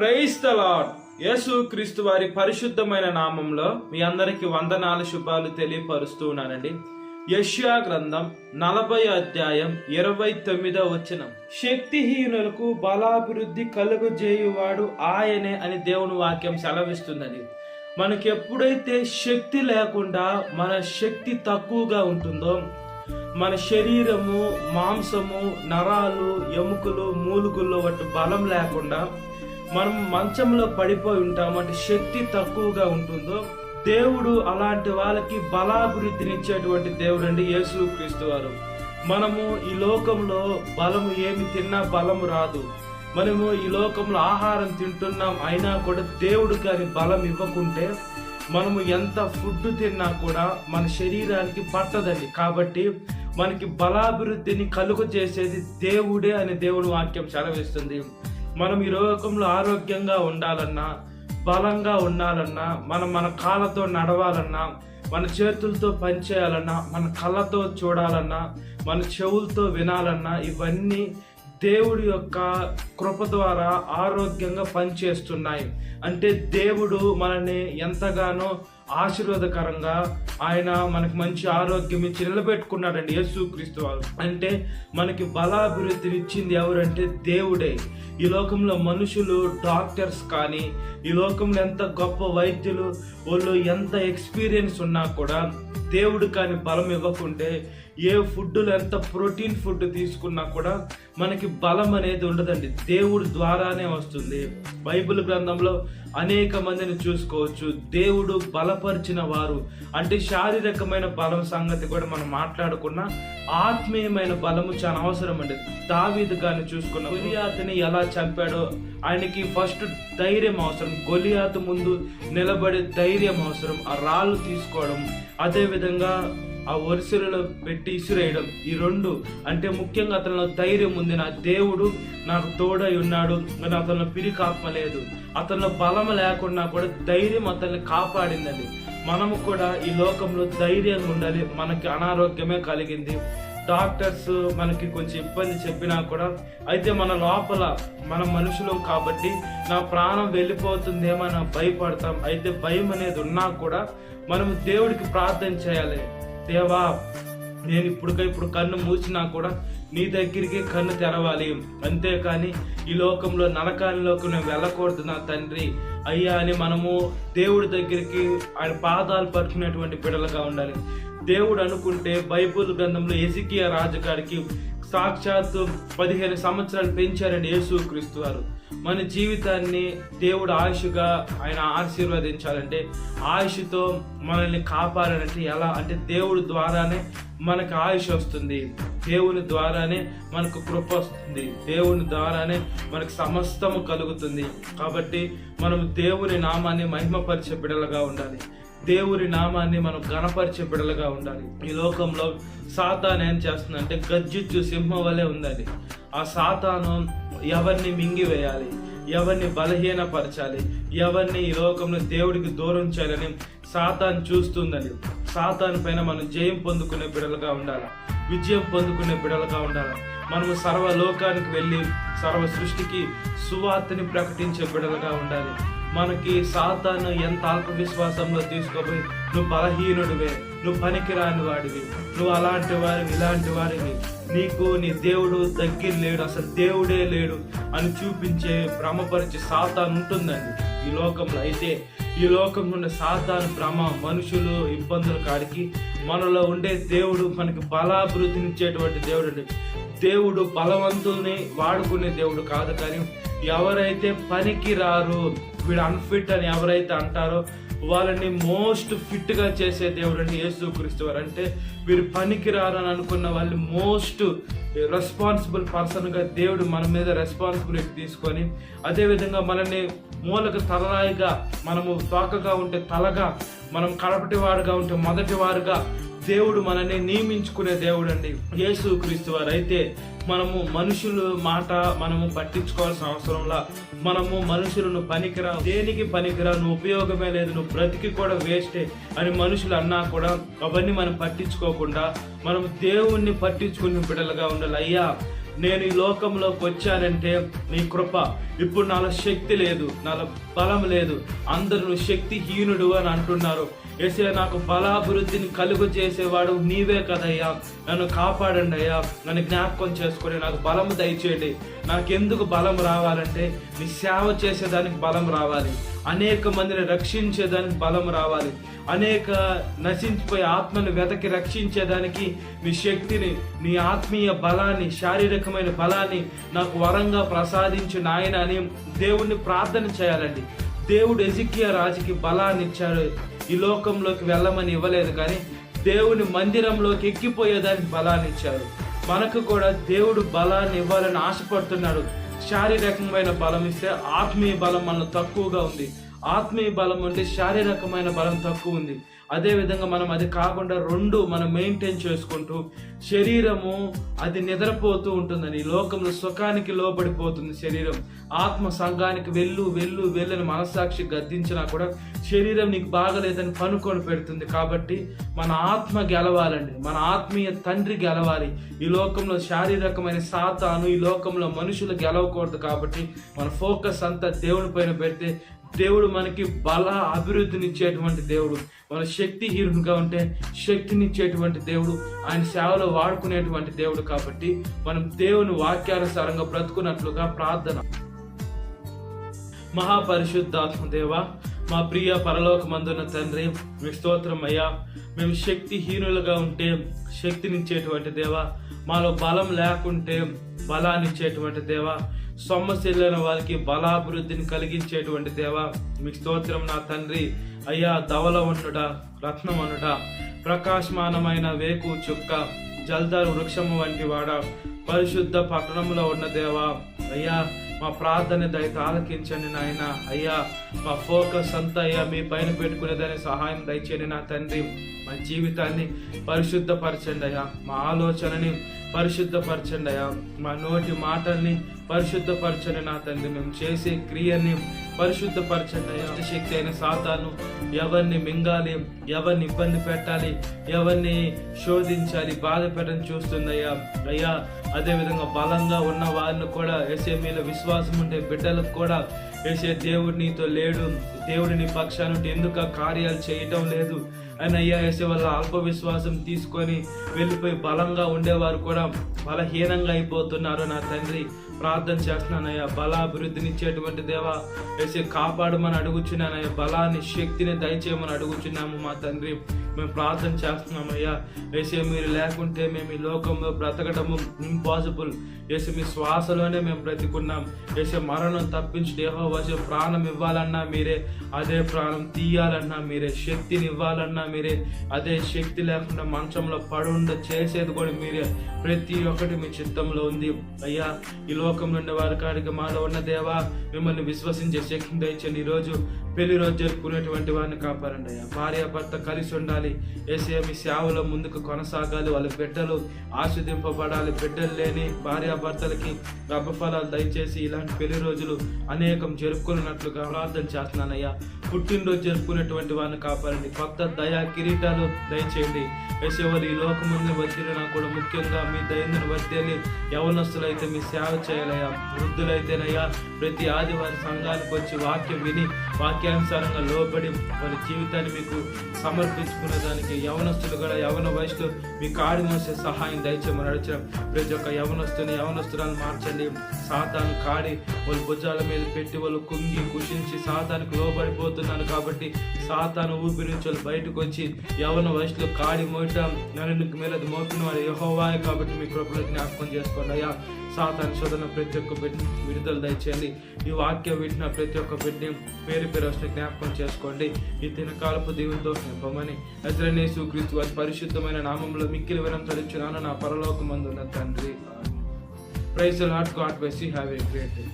Praise the lord. యేసు క్రీస్తు వారి పరిశుద్ధమైన నామంలో మీ అందరికి వందనాలు శుభాలు తెలియపరుస్తూ ఉన్నానండి. యెషయా గ్రంథం 40 అధ్యాయం 29వ వచనం, శక్తిహీనులకు బలాభివృద్ధి కలుగజేయువాడు ఆయనే అని దేవుని వాక్యం సెలవిస్తుందండి. మనకి ఎప్పుడైతే శక్తి లేకుండా మన శక్తి తక్కువగా ఉంటుందో, మన శరీరము, మాంసము, నరాలు, ఎముకలు, మూలుగుల్లో వాటి బలం లేకుండా మనం మంచంలో పడిపోయి ఉంటాం, అంటే శక్తి తక్కువగా ఉంటుందో, దేవుడు అలాంటి వాళ్ళకి బలాభివృద్ధినిచ్చేటువంటి దేవుడు అండి యేసు క్రీస్తు వారు. మనము ఈ లోకంలో బలము ఏమి తిన్నా బలము రాదు. మనము ఈ లోకంలో ఆహారం తింటున్నాం, అయినా కూడా దేవుడు కానీ బలం ఇవ్వకుంటే మనము ఎంత ఫుడ్ తిన్నా కూడా మన శరీరానికి పట్టదండి. కాబట్టి మనకి బలాభివృద్ధిని కలుగ చేసేది దేవుడే అని దేవుడు వాక్యం సెలవిస్తుంది. మనం ఈ లోకంలో ఆరోగ్యంగా ఉండాలన్నా, బలంగా ఉండాలన్నా, మన కాళ్ళతో నడవాలన్నా, మన చేతులతో పనిచేయాలన్నా, మన కళ్ళతో చూడాలన్నా, మన చెవులతో వినాలన్నా, ఇవన్నీ దేవుడి యొక్క కృప ద్వారా ఆరోగ్యంగా పనిచేస్తున్నాయి. అంటే దేవుడు మనల్ని ఎంతగానో ఆశీర్వాదకరంగా ఆయన మనకి మంచి ఆరోగ్యం ఇచ్చి నిలబెట్టుకున్నాడండి యేసు క్రీస్తు వారు. అంటే మనకి బలాభివృద్ధిని ఇచ్చింది ఎవరంటే దేవుడే. ఈ లోకంలో మనుషులు, డాక్టర్స్ కానీ, ఈ లోకంలో ఎంత గొప్ప వైద్యులు, వాళ్ళు ఎంత ఎక్స్పీరియన్స్ ఉన్నా కూడా దేవుడు కానీ బలం ఇవ్వకుంటే, ఏ ఫుడ్లో ఎంత ప్రోటీన్ ఫుడ్ తీసుకున్నా కూడా మనకి బలం అనేది ఉండదండి. దేవుడు ద్వారానే వస్తుంది. బైబిల్ గ్రంథంలో అనేక మందిని చూసుకోవచ్చు. దేవుడు బలపరిచిన వారు, అంటే శారీరకమైన బలం సంగతి కూడా మనం మాట్లాడుకున్నా, ఆత్మీయమైన బలము చాలా అవసరం అండి. దావీదు గాని చూసుకున్న, గొలియాతుని ఎలా చంపాడో ఆయనకి ఫస్ట్ ధైర్యం అవసరం. గొలియాతు ముందు నిలబడే ధైర్యం అవసరం. ఆ రాళ్ళు తీసుకోవడం, అదే విధంగా ఆ వరుసలలో పెట్టి ఇసురేయడం, ఈ రెండు అంటే ముఖ్యంగా అతనిలో ధైర్యం ఉంది. నా దేవుడు నాకు తోడై ఉన్నాడు, కానీ అతనిలో పిరికాత్మ లేదు. అతనిలో బలం లేకుండా కూడా ధైర్యం అతన్ని కాపాడిందండి. మనము కూడా ఈ లోకంలో ధైర్యంగా ఉండాలి. మనకి అనారోగ్యమే కలిగింది, డాక్టర్స్ మనకి కొంచెం ఇబ్బంది చెప్పినా కూడా, అయితే మన లోపల మన మనుషులు కాబట్టి నా ప్రాణం వెళ్ళిపోతుందేమో అని భయపడతాం. అయితే భయం అనేది ఉన్నా కూడా మనము దేవుడికి ప్రార్థన చేయాలి. దేవా, నేను ఇప్పుడు కన్ను మూసినా కూడా నీ దగ్గరికి కన్ను తెరవాలి, అంతేకాని ఈ లోకంలో నరకానిలోకి నేను వెళ్ళకూడదు నా తండ్రి అయ్యా అని మనము దేవుడి దగ్గరికి ఆయన పాదాలు పట్టుకునేటువంటి బిడ్డలుగా ఉండాలి. దేవుడు అనుకుంటే బైబిల్ గ్రంథంలో ఎజికియా రాజుగారికి సాక్షాత్తు 15 సంవత్సరాలు పెంచారండి యేసు క్రీస్తు వారు. మన జీవితాన్ని దేవుడు ఆయుష్గా ఆయన ఆశీర్వదించాలంటే, ఆయుష్తో మనల్ని కాపాడాలంటే ఎలా అంటే దేవుడి ద్వారానే మనకు ఆయుష్ వస్తుంది, దేవుని ద్వారానే మనకు కృప వస్తుంది, దేవుని ద్వారానే మనకు సమస్తము కలుగుతుంది. కాబట్టి మనం దేవుని నామాన్ని మహిమపరిచే బిడ్డలుగా ఉండాలి. దేవుని నామాన్ని మనం ఘనపరిచే బిడ్డలుగా ఉండాలి. ఈ లోకంలో సాతాను ఏం చేస్తుందంటే గర్జించు సింహం వలె ఉందండి. ఆ సాతాను ఎవరిని మింగివేయాలి, ఎవరిని బలహీనపరచాలి, ఎవరిని ఈ లోకంలో దేవుడికి దూరం చేయాలని సాతాను చూస్తుందని. సాతాను పైన మనం జయం పొందుకునే బిడ్డలుగా ఉండాలి, విజయం పొందుకునే బిడ్డలుగా ఉండాలి. మనము సర్వలోకానికి వెళ్ళి సర్వ సృష్టికి సువార్తని ప్రకటించే బిడ్డలుగా ఉండాలి. మనకి సాతాను ఎంత ఆత్మవిశ్వాసంలో తీసుకోపోయి, నువ్వు బలహీనుడివే, నువ్వు పనికిరాని వాడివి, నువ్వు అలాంటి వారివి, ఇలాంటి వారివి, నీకు నీ దేవుడు దగ్గర లేడు, అసలు దేవుడే లేడు అని చూపించే భ్రమపరిచే సాతాను ఉంటుందండి ఈ లోకంలో. అయితే ఈ లోకంలో ఉండే సాతాను భ్రమ, మనుషులు ఇబ్బందుల కాడికి మనలో ఉండే దేవుడు మనకి బలాభివృద్ధినిచ్చేటువంటి దేవుడు అండి. దేవుడు బలవంతుల్ని వాడుకునే దేవుడు కాదు, కానీ ఎవరైతే పనికి రారు, వీడు అన్ఫిట్ అని ఎవరైతే అంటారో వాళ్ళని మోస్ట్ ఫిట్ గా చేసే దేవుడు అండి యేసు క్రీస్తు వారు. అంటే వీరు పనికి రారని అనుకున్న వాళ్ళు మోస్ట్ రెస్పాన్సిబుల్ పర్సన్ గా దేవుడు మన మీద రెస్పాన్సిబిలిటీ తీసుకొని, అదే విధంగా మనల్ని మూలకు తలరాయిగా, మనము తోకగా ఉంటే తలగా, మనం కడపటి వారుగా ఉంటే మొదటి వారుగా దేవుడు మనల్ని నియమించుకునే దేవుడు అండి యేసు క్రీస్తు వారు. అయితే మనము మనుషుల మాట మనము పట్టించుకోవాల్సిన అవసరంలా, మనము మనుషులను పనికిరా, దేనికి పనికిరా, నువ్వు ఉపయోగమే లేదు, నువ్వు బ్రతికి కూడా వేస్టే అని మనుషులు అన్నా కూడా అవన్నీ మనం పట్టించుకోకుండా మనం దేవుణ్ణి పట్టించుకునే బిడ్డలుగా ఉండాలి. అయ్యా, నేను ఈ లోకంలోకి వచ్చానంటే నీ కృప. ఇప్పుడు నాలో శక్తి లేదు, నాలో బలం లేదు, అందరూ నువ్వు శక్తిహీనుడు అని అంటున్నారు. యేసయ్య, నాకు బలాభివృద్ధిని కలుగు చేసేవాడు నీవే కదయ్యా. నన్ను కాపాడండి అయ్యా, నన్ను జ్ఞాపకం చేసుకొని నాకు బలము దయచేయండి. నాకెందుకు బలం రావాలంటే నీ సేవ చేసేదానికి బలం రావాలి, అనేక మందిని రక్షించేదానికి బలం రావాలి, అనేక నశించిపోయే ఆత్మను వెతకి రక్షించేదానికి నీ శక్తిని, నీ ఆత్మీయ బలాన్ని, శారీరకమైన బలాన్ని నాకు వరంగా ప్రసాదించు నాయన అని దేవుణ్ణి ప్రార్థన చేయాలండి. దేవుడు ఎజికియా రాజుకి బలాన్ని ఇచ్చాడు, ఈ లోకంలోకి వెళ్ళమని ఇవ్వలేదు, కానీ దేవుని మందిరంలోకి ఎక్కిపోయేదానికి బలాన్ని ఇచ్చాడు. మనకు కూడా దేవుడు బలాన్ని ఇవ్వాలని ఆశపడుతున్నాడు. శారీరకమైన బలం ఇస్తే ఆత్మీయ బలం మనలో తక్కువగా ఉంది, ఆత్మీయ బలం ఉంటే శారీరకమైన బలం తక్కువ ఉంది. అదేవిధంగా మనం అది కాకుండా రెండు మనం మెయింటైన్ చేసుకుంటూ, శరీరము అది నిద్రపోతూ ఉంటుందని, ఈ లోకంలో సుఖానికి లోబడిపోతుంది శరీరం. ఆత్మ సంఘానికి వెళ్ళని మనస్సాక్షి గద్దించినా కూడా శరీరం నీకు బాగలేదని పనుకొని పెడుతుంది. కాబట్టి మన ఆత్మ గెలవాలండి, మన ఆత్మీయ తండ్రి గెలవాలి. ఈ లోకంలో శారీరకమైన సాతాను, ఈ లోకంలో మనుషులు గెలవకూడదు. కాబట్టి మన ఫోకస్ అంతా దేవుని పైన పెడితే దేవుడు మనకి బల అభివృద్ధినిచ్చేటువంటి దేవుడు. మన శక్తిహీనుగా ఉంటే శక్తినిచ్చేటువంటి దేవుడు, ఆయన సేవలో వాడుకునేటువంటి దేవుడు. కాబట్టి మనం దేవుని వాక్యానుసారంగా బ్రతుకున్నట్లుగా ప్రార్థన. మహాపరిశుద్ధాత్మ దేవ, మా ప్రియ పరలోకమందున్న తండ్రి, మీ స్తోత్రం అయ్యా. మేము శక్తిహీనులుగా ఉంటే శక్తినిచ్చేటువంటి దేవ, మాలో బలం లేకుంటే బలాన్ని ఇచ్చేటువంటి దేవ, సొమ్మశీలైన వారికి బలాభివృద్ధిని కలిగించేటువంటి దేవ, మీకు స్తోత్రం నా తండ్రి. అయ్యా, ధవలవన్నుడా, రత్నవన్నుడా, ప్రకాశమానమైన వేకు చుక్క, జల్దారు వృక్షము వంటి వాడ, పరిశుద్ధ పట్టణంలో ఉన్న దేవా, అయ్యా మా ప్రార్థన దయతో ఆలకించండి నాయన. అయ్యా, మా ఫోకస్ అంతా అయ్యా మీ పైన పెట్టుకునేదాన్ని సహాయం దయచేయండి నా తండ్రి. మా జీవితాన్ని పరిశుద్ధపరచండి అయ్యా, మా ఆలోచనని పరిశుద్ధపరచండి అయ్యా, మా నోటి మాటల్ని పరిశుద్ధపరచండి నా తండ్రి. మేము చేసే క్రియని పరిశుద్ధపరచండి అయ్యా. శక్తి అయిన సాతాను ఎవరిని మింగాలి, ఎవరిని ఇబ్బంది పెట్టాలి, ఎవరిని శోధించాలి, బాధ పెట్టని చూస్తుందయ్యా. అయ్యా, అదేవిధంగా బలంగా ఉన్న వారిని కూడా, యేసే మీలో విశ్వాసం ఉండే బిడ్డలకు కూడా, యేసే దేవుడు నీతో లేడు, దేవుడు నీ పక్షాన ఎందుకు కార్యాలు చేయటం లేదు అని అయ్యా, యేసే వల్ల అల్ప విశ్వాసం తీసుకొని వెళ్ళిపోయి బలంగా ఉండేవారు కూడా బలహీనంగా అయిపోతున్నారు నా తండ్రి. ప్రార్థన చేస్తున్నానయ్యా, బలాభివృద్ధినిచ్చేటువంటి దేవా, యేసే కాపాడమని అడుగుచున్నానయ్యా, బలాన్ని శక్తిని దయచేయమని అడుగుచున్నాము మా తండ్రి. మేము ప్రార్థన చేస్తున్నామయ్యా. యేసే మీరు లేకుంటే మేము ఈ లోకంలో బ్రతకడము ఇంపాసిబుల్. యేసే మీ శ్వాసలోనే మేము బ్రతికున్నాం. యేసే మరణం తప్పించి యెహోవా ప్రాణం ఇవ్వాలన్నా మీరే, అదే ప్రాణం తీయాలన్నా మీరే, శక్తిని ఇవ్వాలన్నా మీరే, అదే శక్తి లేకుండా మంచంలో పడుండ చేసేది కూడా మీరే. ప్రతి ఒక్కటి మీ చిత్తంలో ఉంది అయ్యా. ఈ లోకంలో ఉండే వారి కాడికి మాలో ఉన్న దేవా, మిమ్మల్ని విశ్వసించే శక్తిని దయచేయండి. ఈరోజు పెళ్లి రోజు జరుపుకునేటువంటి వారిని కాపాడండి అయ్యా. భార్య భర్త కలిసి ఉండాలి యేసయ్య, మీ సేవలో ముందుకు కొనసాగాలి, వాళ్ళ బిడ్డలు ఆస్వాదింపబడాలి. బిడ్డలు లేని భార్యాభర్తలకి గర్భఫలాలు దయచేసి ఇలాంటి పెళ్లి రోజులు అనేకం జరుపుకున్నట్లుగా ప్రార్థన చేస్తున్నానయ్యా. పుట్టినరోజు జరుపుకునేటువంటి వారిని కాపాడండి, కొత్త దయా కిరీటాలు దయచేయండి యేసయ్య. ఈ లోకం ముందు వర్తిల్లినా కూడా ముఖ్యంగా మీ దయందును వర్తిల్లి యవనస్తులైతే మీ సేవ చేయాలయ్యా. వృద్ధులైతేనయ్యా ప్రతి ఆదివారం సంఘానికి వచ్చి వాక్యం విని వాక్యానుసారంగా లోబడి వారి జీవితాన్ని మీకు సమర్పించుకునేదానికి యవనస్తులు కూడా యవన వయసులో మీ కాడి మోసే సహాయం దయచేయమని అడిచిన ప్రతి ఒక్క యవనస్తురాలను మార్చండి. సాతాను కాడి వాళ్ళ భుజాల మీద పెట్టి వాళ్ళు కుంగి కుషించి సాతానికి లోబడిపోతున్నాను. కాబట్టి సాతాను ఊపి నుంచి వాళ్ళు బయటకు వచ్చి యవన వయసులో కాడి మోయటం నన్ను మీద మోపిన వాడు యెహోవాయే. కాబట్టి మీ కృపలో జ్ఞాపకం చేసుకోండి అయ్యా. సాతాను శోధన ప్రతి ఒక్క బిడ్డని విడుదల దయచేయండి. ఈ వాక్యం వింటున్న ప్రతి ఒక్క బిడ్డని పేరు వస్తే జ్ఞాపకం చేసుకోండి. ఈ దినకాలపు దీవులతో నింపమని నజరేయుడైన క్రీస్తు వారి పరిశుద్ధమైన నామంలో మిక్కిలి వినం తలుచున్నాను నా పరలోకమందున్న తండ్రి. Praise the Lord. God bless you. Have a great day.